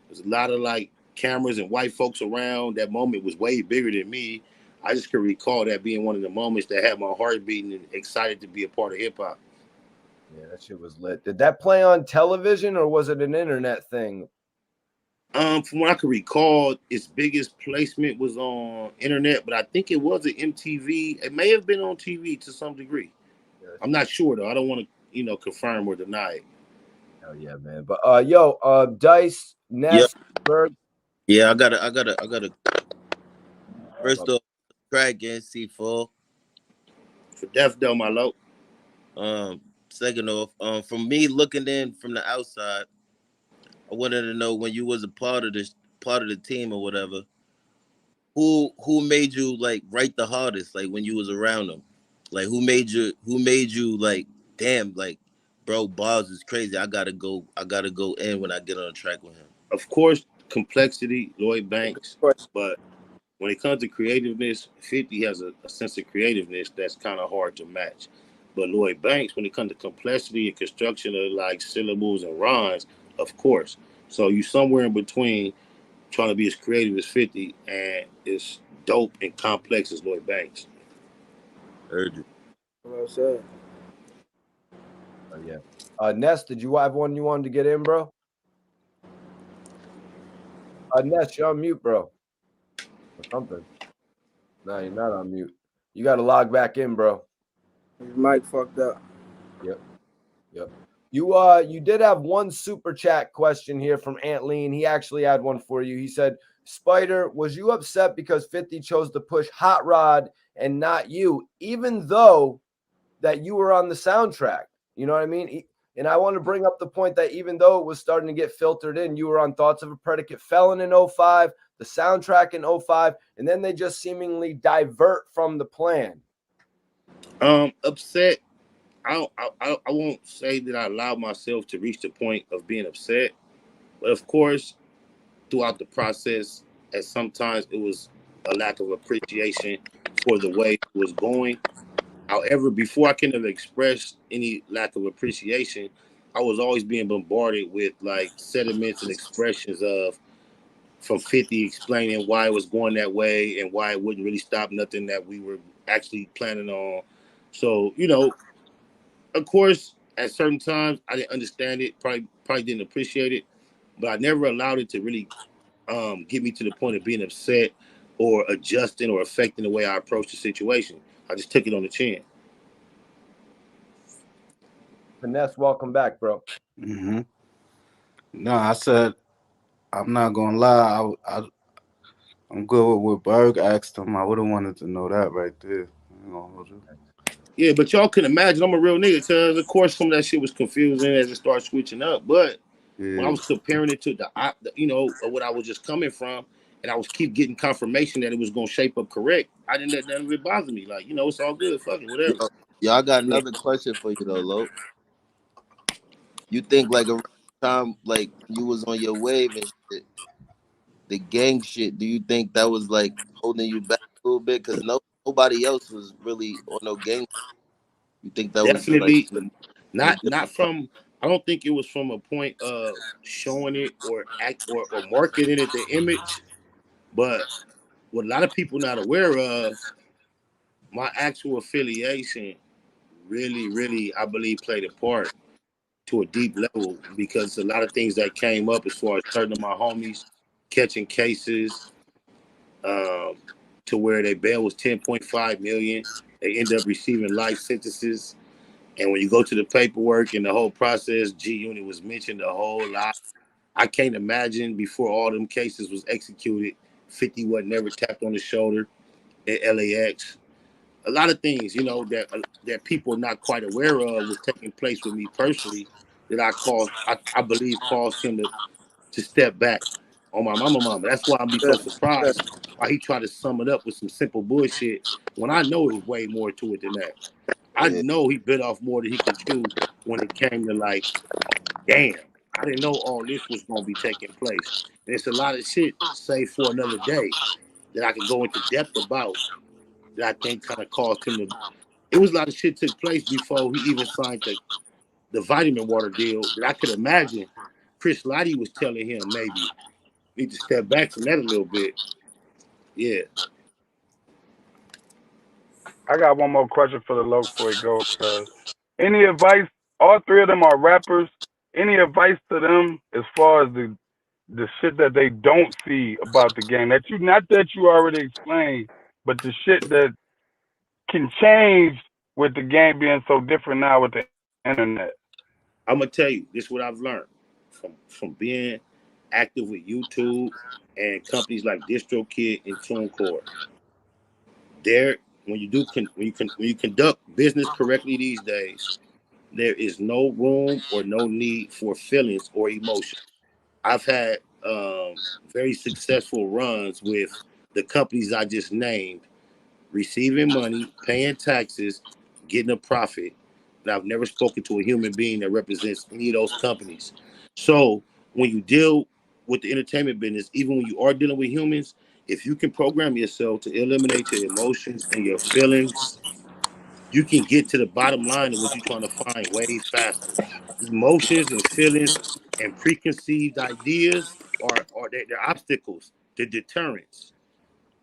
There's a lot of like cameras and white folks around. That moment was way bigger than me. I just could recall that being one of the moments that had my heart beating and excited to be a part of hip hop. Yeah, that shit was lit. Did that play on television or was it an internet thing? From what I could recall, its biggest placement was on internet, but I think it was an MTV. It may have been on TV to some degree. I'm not sure though. I don't want to, confirm or deny it. Oh yeah, man. But Dice, Yeah, Ness, Berg. yeah. I gotta. First off, cracking C4. For Def though, my low. Second off, from me looking in from the outside, I wanted to know when you was a part of the team or whatever. Who made you like write the hardest? Like when you was around them, like who made you like damn like bro bars is crazy. I gotta go in when I get on the track with him. Of course, complexity, Lloyd Banks. Question. But when it comes to creativeness, 50 has a sense of creativeness that's kind of hard to match. But Lloyd Banks, when it comes to complexity and construction of like syllables and rhymes, of course. So you somewhere in between trying to be as creative as 50 and as dope and complex as Lloyd Banks. Heard you. Well said. Oh yeah. Ness, did you have one you wanted to get in, bro? Ness, you're on mute, bro. Or something. No, you're not on mute. You got to log back in, bro. His mic fucked up. Yep. You did have one super chat question here from Aunt Lean. He actually had one for you. He said, Spider, was you upset because 50 chose to push Hot Rod and not you, even though that you were on the soundtrack? You know what I mean? And I want to bring up the point that even though it was starting to get filtered in, you were on Thoughts of a Predicate Felon in 05, the soundtrack in 05, and then they just seemingly divert from the plan. Upset. I won't say that I allowed myself to reach the point of being upset, but of course, throughout the process, and sometimes it was a lack of appreciation for the way it was going. However, before I can have expressed any lack of appreciation, I was always being bombarded with like sentiments and expressions of from 50 explaining why it was going that way and why it wouldn't really stop nothing that we were actually planning on. So, of course, at certain times I didn't understand it, probably didn't appreciate it, but I never allowed it to really get me to the point of being upset or adjusting or affecting the way I approached the situation. I just took it on the chin. Finesse, welcome back, bro. Mm-hmm. No, I said I'm not gonna lie. I'm good with what Berg asked him. I would have wanted to know that right there. I ain't gonna hold you. Yeah, but y'all can imagine I'm a real nigga because, of course, some of that shit was confusing as it started switching up. But when I Yeah, was comparing it to what I was just coming from, and I was keep getting confirmation that it was gonna shape up correct, I didn't let that really bother me. Like, it's all good, fucking whatever. Yo, I got Yeah, another question for you though, Lo. You think like around the time like you was on your wave and shit, the gang shit, do you think that was like holding you back a little bit? Cause nobody else was really on no gang. You think that was like definitely the not from. I don't think it was from a point of showing it or act or marketing it the image, but what a lot of people not aware of, my actual affiliation really, really, I believe, played a part to a deep level because a lot of things that came up as far as certain of my homies catching cases um, to where their bail was 10.5 million. They end up receiving life sentences. And when you go to the paperwork and the whole process, G Unit was mentioned a whole lot. I can't imagine before all them cases was executed, 50 wasn't never tapped on the shoulder at LAX. A lot of things, that people are not quite aware of was taking place with me personally that I believe caused him to step back on my mama. That's why I'm be so surprised why he tried to sum it up with some simple bullshit when I know it was way more to it than that. I Yeah. know he bit off more than he could chew when it came to like, damn, I didn't know all this was gonna be taking place. And it's a lot of shit, say for another day, that I could go into depth about that I think kind of caused him to. It was a lot of shit took place before he even signed the vitamin water deal that I could imagine Chris Lighty was telling him maybe need to step back from that a little bit. Yeah. I got one more question for the low before we go. Cause any advice? All three of them are rappers. Any advice to them as far as the shit that they don't see about the game that you not that you already explained, but the shit that can change with the game being so different now with the internet. I'm gonna tell you, this is what I've learned from being active with YouTube and companies like DistroKid and TuneCore. There, when you conduct business correctly these days, there is no room or no need for feelings or emotion. I've had very successful runs with the companies I just named, receiving money, paying taxes, getting a profit. And I've never spoken to a human being that represents any of those companies. So when you deal with the entertainment business, even when you are dealing with humans, if you can program yourself to eliminate your emotions and your feelings, you can get to the bottom line of what you're trying to find way faster. Emotions and feelings and preconceived ideas are they're obstacles, they're deterrents.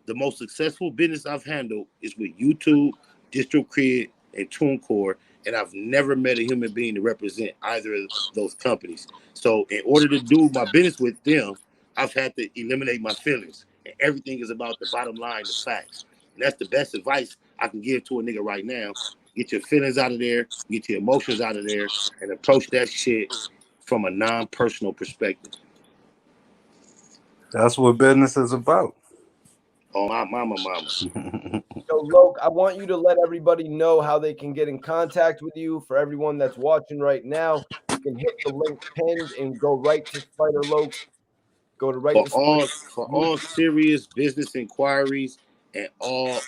The most successful business I've handled is with YouTube, DistroKid, and TuneCore, and I've never met a human being to represent either of those companies. So, in order to do my business with them, I've had to eliminate my feelings, and everything is about the bottom line, the facts. And that's the best advice I can give to a nigga right now. Get your feelings out of there, get your emotions out of there, and approach that shit from a non-personal perspective. That's what business is about. Oh, my mama. So, Loke, I want you to let everybody know how they can get in contact with you. For everyone that's watching right now, you can hit the link pinned and go right to Spider Loke. Go to right for to Spider. all serious business inquiries and all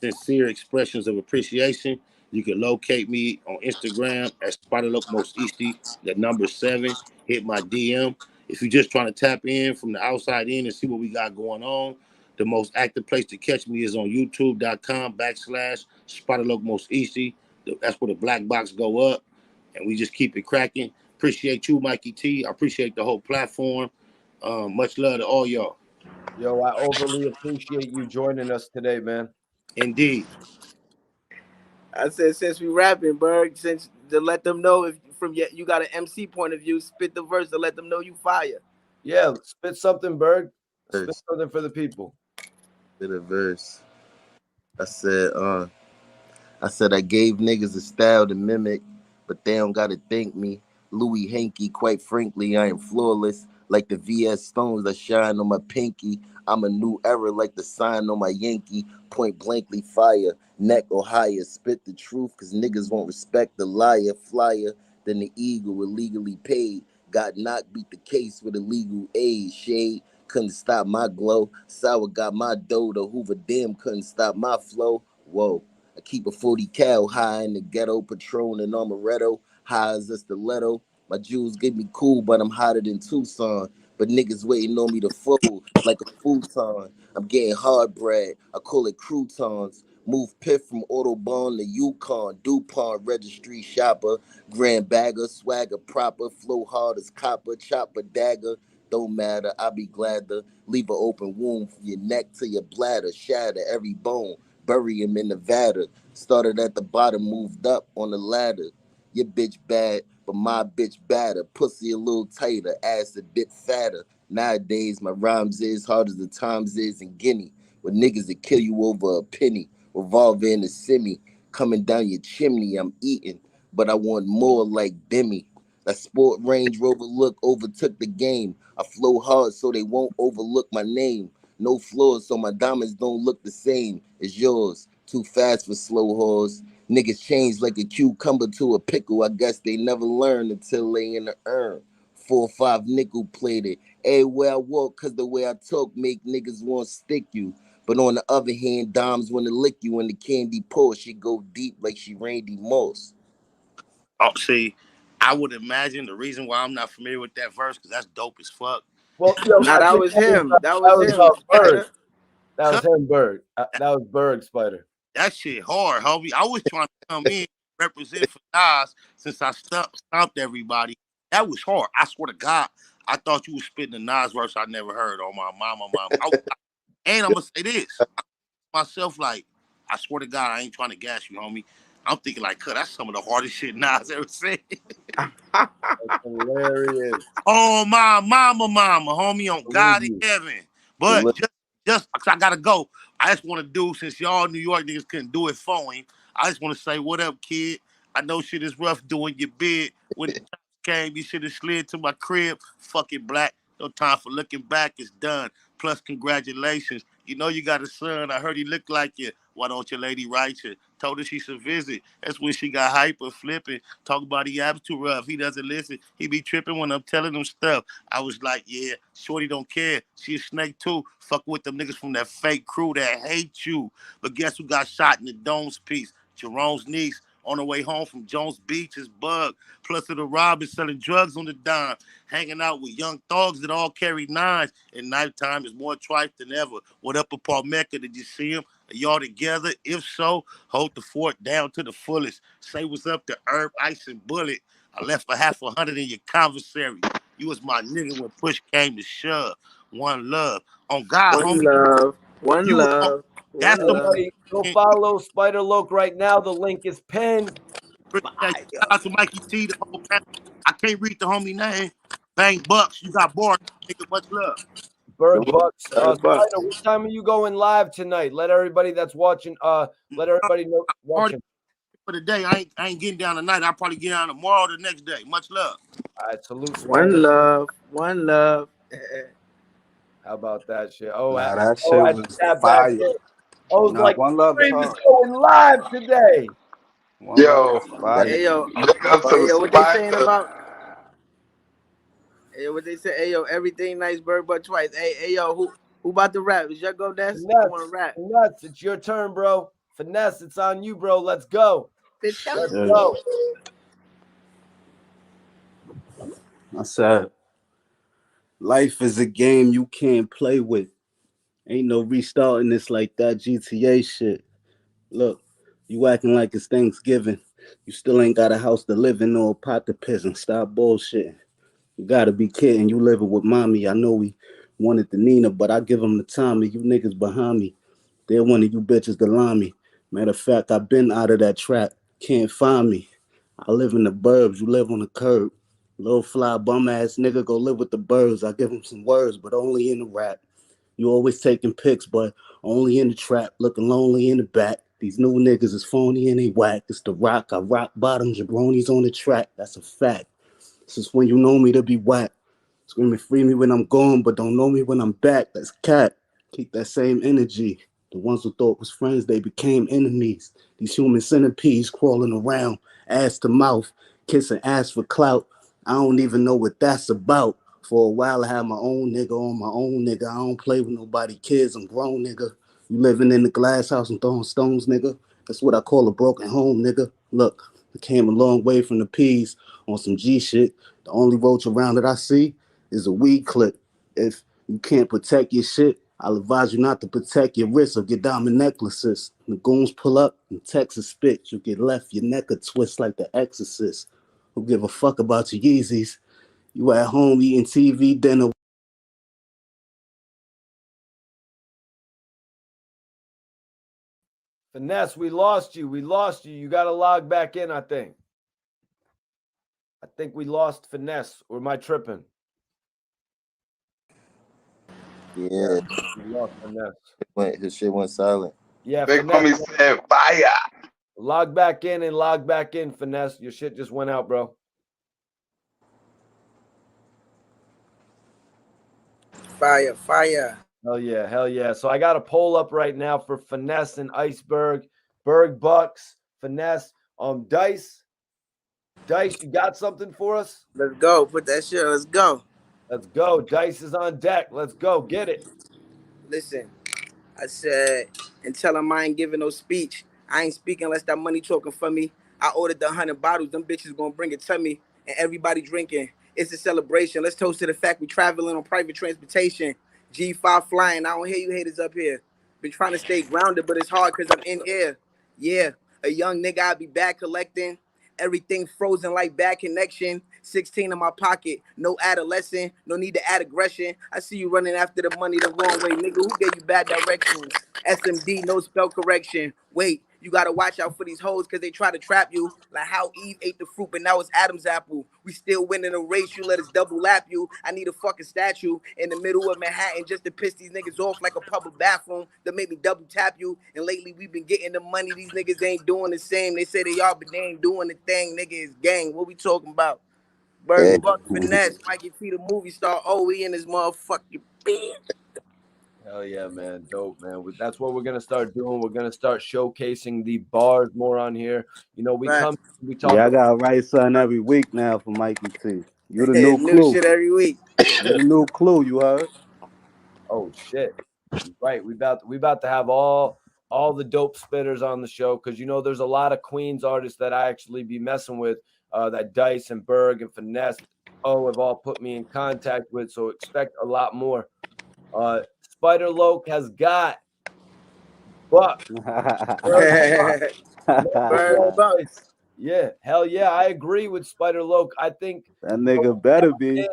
sincere expressions of appreciation, you can locate me on Instagram at Spiderlook Most Easty, the number 7. Hit my DM. If you're just trying to tap in from the outside in and see what we got going on, the most active place to catch me is on youtube.com/Spiderlook Most Easty. That's where the black box go up, and we just keep it cracking. Appreciate you, Mikey T. I appreciate the whole platform. Much love to all y'all. Yo, I overly appreciate you joining us today, man. Indeed. I said since we rapping, Berg, since to let them know if from you got an MC point of view, spit the verse to let them know you fire. Yeah, spit something, Berg. Spit Verse. something for the people. Bit of verse. I said, I gave niggas a style to mimic, but they don't gotta thank me. Louis Hanky, quite frankly, I am flawless. Like the VS stones that shine on my pinky. I'm a new era like the sign on my Yankee. Point blankly fire, neck or higher. Spit the truth, cause niggas won't respect the liar. Flyer than the eagle, illegally paid. Got knocked, beat the case with illegal aid. Shade couldn't stop my glow. Sour got my dough. The Hoover Dam couldn't stop my flow. Whoa. I keep a 40 cal high in the ghetto, Patron and Amaretto, high as a stiletto. My jewels get me cool, but I'm hotter than Tucson. But niggas waiting on me to fold like a futon. I'm getting hard bread, I call it croutons. Move pith from Autobahn to Yukon, DuPont registry shopper, grand bagger, swagger proper, flow hard as copper, chopper dagger. Don't matter, I be glad to leave an open wound from your neck to your bladder, shatter every bone. Bury him in Nevada. Started at the bottom, moved up on the ladder. Your bitch bad, but my bitch badder. Pussy a little tighter, ass a bit fatter. Nowadays, my rhymes is hard as the times is in Guinea. With niggas that kill you over a penny. Revolver in a semi. Coming down your chimney, I'm eating. But I want more like Demi. That sport Range Rover look overtook the game. I flow hard so they won't overlook my name. No flaws, so my diamonds don't look the same as yours. Too fast for slow hoes. Niggas change like a cucumber to a pickle. I guess they never learn until they in the urn. 4 or 5 nickel plated. Everywhere I walk, cause the way I talk make niggas want to stick you. But on the other hand, dimes want to lick you when the candy pours. She go deep like she Randy Moss. Oh, see, I would imagine the reason why I'm not familiar with that verse because that's dope as fuck. Well, yo, Nah, I that think was him. That that was was him, Berg. Spider. That was him, Berg. That was Berg, Spider. That shit hard, homie. I was trying to come in represent for Nas since I stomped everybody. That was hard. I swear to God, I thought you was spitting the Nas verse I never heard on my mama. And I'm gonna say this myself, like, I swear to God, I ain't trying to gas you, homie. I'm thinking like, cuz that's some of the hardest shit Nas ever said. That's hilarious. Oh my mama, homie, on Believe God in you. heaven. But just cause I gotta go. I just want to do, since y'all New York niggas couldn't do it for him. I just want to say, what up, kid? I know shit is rough doing your bid. When the time came, you should have slid to my crib. Fucking black. No time for looking back. It's done. Plus, congratulations. You know you got a son. I heard he looked like you. Why don't your lady write you? Told her she should visit. That's when she got hyper, flipping. Talk about he abs too rough. He doesn't listen. He be tripping when I'm telling him stuff. I was like, yeah, shorty don't care. She a snake too. Fuck with them niggas from that fake crew that hate you. But guess who got shot in the Dome's piece? Jerome's niece. On the way home from Jones Beach is Bug. Plus of the robbers selling drugs on the dime. Hanging out with young thugs that all carry nines. And nighttime is more trife than ever. What up with Paul Mecca? Did you see him? Are y'all together? If so, hold the fort down to the fullest. Say what's up to Herb, Ice, and Bullet. I left for $100 in your commissary. You was my nigga when push came to shove. One love. On God, One homie. love, one You love, one that's the love. Everybody, go follow Spider Loke right now. The link is pinned. appreciate. Shout out to Mikey T, the whole panel. I can't read the homie name. Bang Bucks, you got bars. Nigga, much love. Berg Bucks. Bucks. Spider, what time are you going live tonight? Let everybody that's watching, let everybody know Already watching. for the day. I ain't getting down tonight. I'll probably get down tomorrow or the next day. Much love. All right, salute Spider. One love, one love. How about that shit? Oh, Nah, that shit I was tapped that fire. shit. I was Nah, like, one love is stream is hard. going live today. One love Yo, is fire. Hey yo, big up to hey the yo, what they saying spider. about? Hey, what they say? Hey yo, everything nice, bird but twice. Hey yo, who about to rap? Is your go Ness? I want to rap. Finesse, it's your turn, bro. Finesse, it's on you, bro. Let's go. Bitch, tell Let's me. Yeah. go. I said, life is a game you can't play with. Ain't no restarting this like that GTA shit. Look, you acting like it's Thanksgiving. You still ain't got a house to live in or a pot to piss in. Stop bullshitting. You gotta be kidding. You living with mommy. I know we wanted the Nina, but I give him the time. And you niggas behind me. They're one of you bitches to line me. Matter of fact, I've been out of that trap. Can't find me. I live in the burbs. You live on the curb. Little fly bum ass nigga go live with the birds. I give him some words, but only in the rap. You always taking pics, but only in the trap, looking lonely in the back. These new niggas is phony and they whack. It's the rock. I rock bottom jabronis on the track. That's a fact. This is when you know me to be whack. Screaming free me when I'm gone, but don't know me when I'm back. That's cat. Keep that same energy. The ones who thought was friends, they became enemies. These human centipedes crawling around, ass to mouth, kissing ass for clout. I don't even know what that's about. For a while, I had my own nigga on my own nigga. I don't play with nobody kids. I'm grown, nigga. You living in the glass house and throwing stones, nigga. That's what I call a broken home, nigga. Look, I came a long way from the P's on some G shit. The only roach around that I see is a weed clip. If you can't protect your shit, I'll advise you not to protect your wrists or get diamond necklaces. The goons pull up and Texas spit. You get left, your neck a twist like the exorcist. Who give a fuck about your Yeezys? You at home eating TV dinner. Finesse, we lost you. We lost you. You got to log back in, I think. I think we lost Finesse. Or am I tripping? Yeah, We lost Finesse. his shit went silent. Yeah, Big Finesse. homie said fire. Log back in and log back in, Finesse. Your shit just went out, bro. Fire, fire. Hell yeah, hell yeah. So I got a poll up right now for Finesse and Iceberg. Berg Bucks, Finesse. Dice, you got something for us? Let's go. Put that shit. Let's go. Let's go. Dice is on deck. Let's go. Get it. Listen, I said, and tell them I ain't giving no speech. I ain't speaking unless that money talking for me. I ordered the 100 bottles. Them bitches gonna bring it to me. And everybody drinking. It's a celebration. Let's toast to the fact we traveling on private transportation. G5 flying. I don't hear you haters up here. Been trying to stay grounded, but it's hard because I'm in here. Yeah, a young nigga, I be back collecting. Everything frozen like bad connection. 16 in my pocket, no adolescent, no need to add aggression. I see you running after the money the wrong way, nigga. Who gave you bad directions? SMD, no spell correction. Wait, you gotta watch out for these hoes because they try to trap you. Like how Eve ate the fruit, but now it's Adam's apple. We still winning a race, you let us double lap you. I need a fucking statue in the middle of Manhattan just to piss these niggas off like a public bathroom that made me double tap you. And lately we've been getting the money, these niggas ain't doing the same. They say they are, but they ain't doing the thing, nigga. It's gang. What we talking about? Bird, Buck, Finesse, Mikey T, the movie star, OE in his motherfucking bed. Hell yeah, man. Dope, man. That's what we're going to start doing. We're going to start showcasing the bars more on here. You know, we talk Yeah, I about gotta write something every week now for Mikey T. You the new New clue. shit every week. You the new clue, you heard? Oh shit. Right. We about to have all the dope spitters on the show because you know there's a lot of Queens artists that I actually be messing with that Dice and Berg and Finesse have all put me in contact with. So expect a lot more. Spider Loke has got Buck. Bird, Buck. Yeah, hell yeah. I agree with Spider Loke. I think That nigga better be.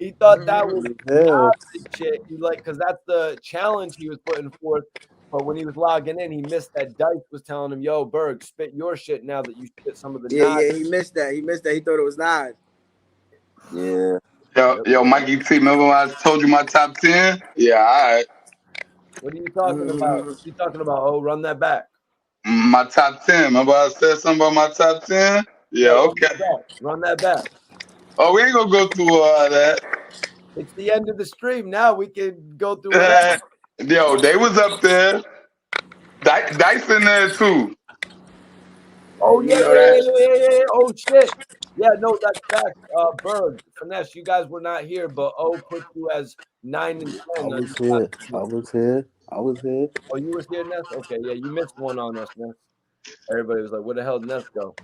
he thought that was Hell. shit. He because that's the challenge he was putting forth. But when he was logging in, he missed that Dice was telling him, "Yo, Berg, spit your shit now that you spit some of the Yeah, he missed that. He missed that. He thought it was Nas. Yeah. Yo, Mikey T, remember when I told you my top 10? Yeah, all right. What are you talking about? What are you talking about? Oh, run that back. My top 10. Remember I said something about my top 10? Yeah, okay. Run that back. Oh, we ain't gonna go through all that. It's the end of the stream. Now we can go through whatever. Yo, they was up there. Dice in there too. Oh You yeah. know that. Oh shit. Yeah, no, that's fact. Berg, Finesse, you guys were not here, but put you as 9 and 10. I was here. Oh, you was here, Ness? Okay, yeah, you missed one on us, Ness. Everybody was like, where the hell did Ness go?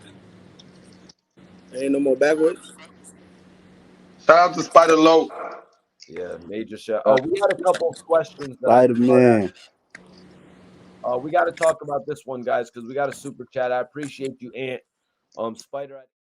Ain't no more backwards. Shout out to Spider Low. Yeah, major shout. Oh, we had a couple of questions that Spider-Man. we got to talk about this one, guys, because we got a super chat. I appreciate you, Ant. Spider.